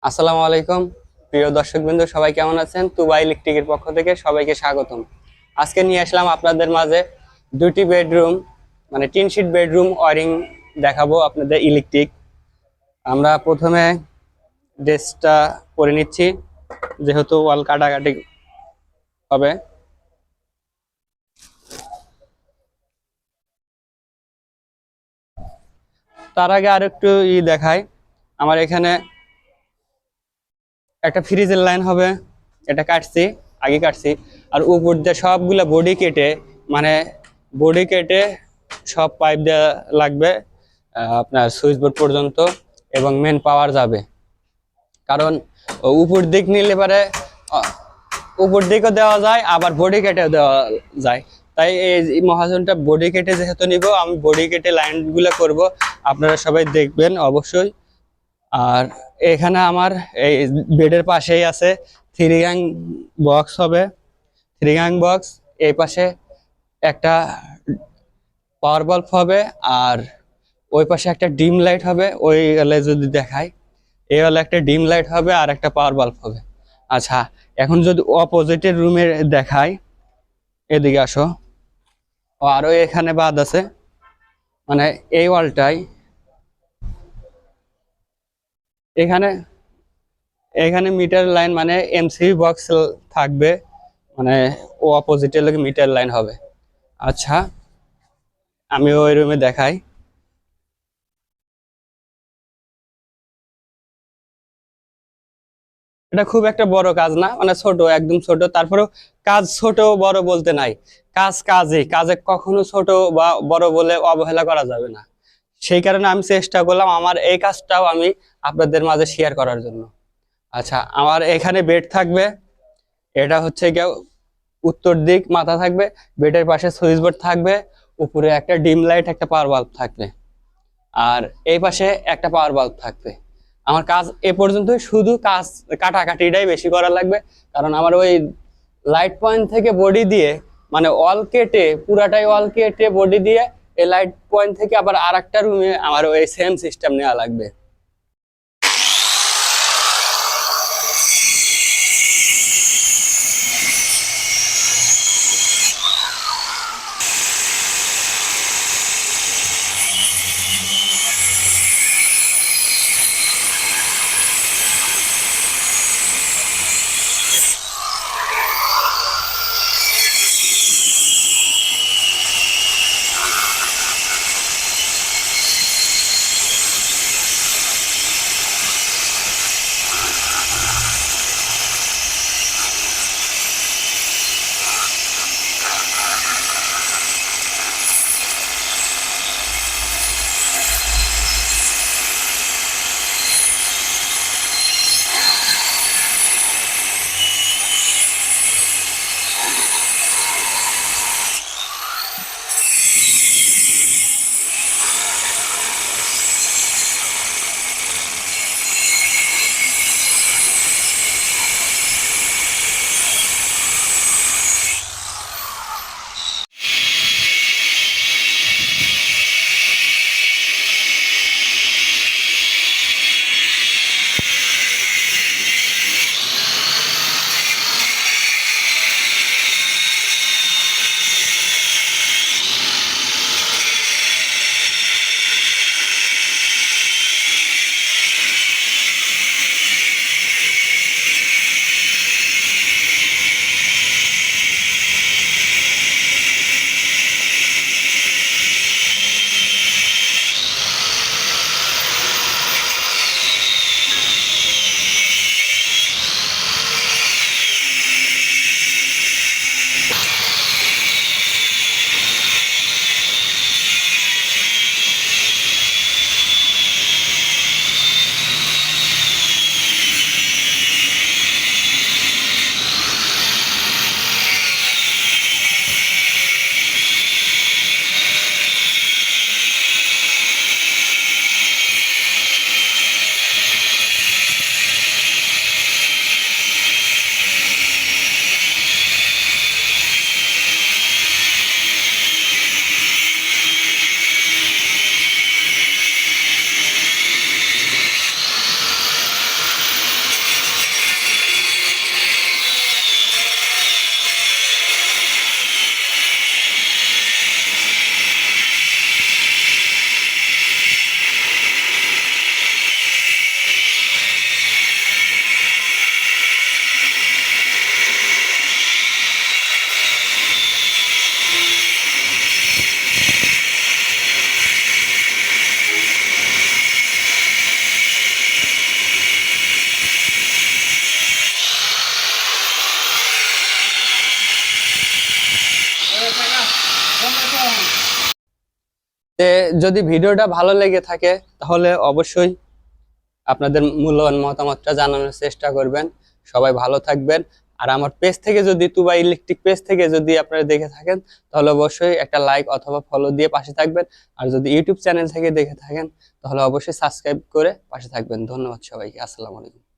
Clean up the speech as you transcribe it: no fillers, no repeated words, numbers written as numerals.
আসসালামু আলাইকুম প্রিয় দর্শকবৃন্দ, সবাই কেমন আছেন? তুবা ইলেকট্রিকের পক্ষ থেকে সবাইকে স্বাগতম। আজকে নিয়ে আসলাম আপনাদের মাঝে দুটি বেডরুম মানে টিন শিট বেডরুম ওয়ারিং দেখাবো আপনাদের ইলেকট্রিক। আমরা প্রথমে ড্রেসটা করে নিচ্ছি, যেহেতু ওয়াল কাটাকাটি হবে। তার আগে আর একটু দেখাই। আমার এখানে একটা ফ্রিজের লাইন হবে, এটা কাটছি, আগে কাটছি। আর উপর দিয়ে সবগুলা বডি কেটে মানে বডি কেটে সব পাইপ দেওয়া লাগবে আপনার সুইচ বোর্ড পর্যন্ত, এবং মেন পাওয়ার যাবে। কারণ উপর দিক নিলে পারে উপর দিকও দেওয়া যায়, আবার বডি কেটেও দেওয়া যায়। তাই এই মহাজনটা বডি কেটে যেহেতু নিব, আমি বডি কেটে লাইনগুলো করব, আপনারা সবাই দেখবেন অবশ্যই। আর এখানে আমার এই বেডের পাশেই আছে থ্রি গ্যাং বক্স হবে, থ্রি গ্যাং বক্স। এই পাশে একটা পাওয়ার বাল্ব হবে, আর ওই পাশে একটা ডিম লাইট হবে। ওই হলে যদি দেখাই, এই হলে একটা ডিম লাইট হবে আর একটা পাওয়ার বাল্ব হবে। আচ্ছা, এখন যদি অপোজিটের রুমে দেখাই, এদিকে আসো। ও আরো এখানে বাদ আছে, মানে এই ওয়ালটাই এখানে এখানে মিটার লাইন মানে এমসি বক্স থাকবে, মানে ও অপোজিটের লোক মিটার লাইন হবে। আচ্ছা, আমি ওই রুমে দেখাই। এটা খুব একটা বড় কাজ না, মানে ছোট, একদম ছোট। তারপরেও কাজ ছোট বড় বলতে নাই, কাজ কাজে কাজে কখনো ছোট বা বড় বলে অবহেলা করা যাবে না। সেই কারণে আমি চেষ্টা করলাম আমার এই কাজটাও আমি আপনাদের মাঝে শেয়ার করার জন্য। আচ্ছা, আমার এখানে বেড থাকবে, এটা হচ্ছে গিয়ে উত্তর দিক মাথা থাকবে, বেডের পাশে সুইচ বোর্ড থাকবে, উপরে একটা ডিম লাইট একটা পাওয়ার বাল্ব থাকবে, আর এই পাশে একটা পাওয়ার বাল্ব থাকবে। আমার কাজ এ পর্যন্ত, শুধু কাজ কাটাকাটিটাই বেশি করা লাগবে। কারণ আমার ওই লাইট পয়েন্ট থেকে বডি দিয়ে মানে ওয়াল কেটে, পুরাটাই ওয়াল কেটে বডি দিয়ে এই লাইট পয়েন্ট থেকে আবার আর একটা রুমে আমার ওই সেম সিস্টেম নেওয়া লাগবে। যদি ভিডিওটা ভালো লেগে থাকে তাহলে অবশ্যই আপনাদের মূল্যবান মতামতটা জানানোর চেষ্টা করবেন। সবাই ভালো থাকবেন। আর আমার পেজ থেকে যদি তুবা ইলেকট্রিক পেজ থেকে যদি আপনারা দেখে থাকেন তাহলে অবশ্যই একটা লাইক অথবা ফলো দিয়ে পাশে থাকবেন। আর যদি ইউটিউব চ্যানেল থেকে দেখে থাকেন তাহলে অবশ্যই সাবস্ক্রাইব করে পাশে থাকবেন। ধন্যবাদ সবাইকে। আসসালামু আলাইকুম।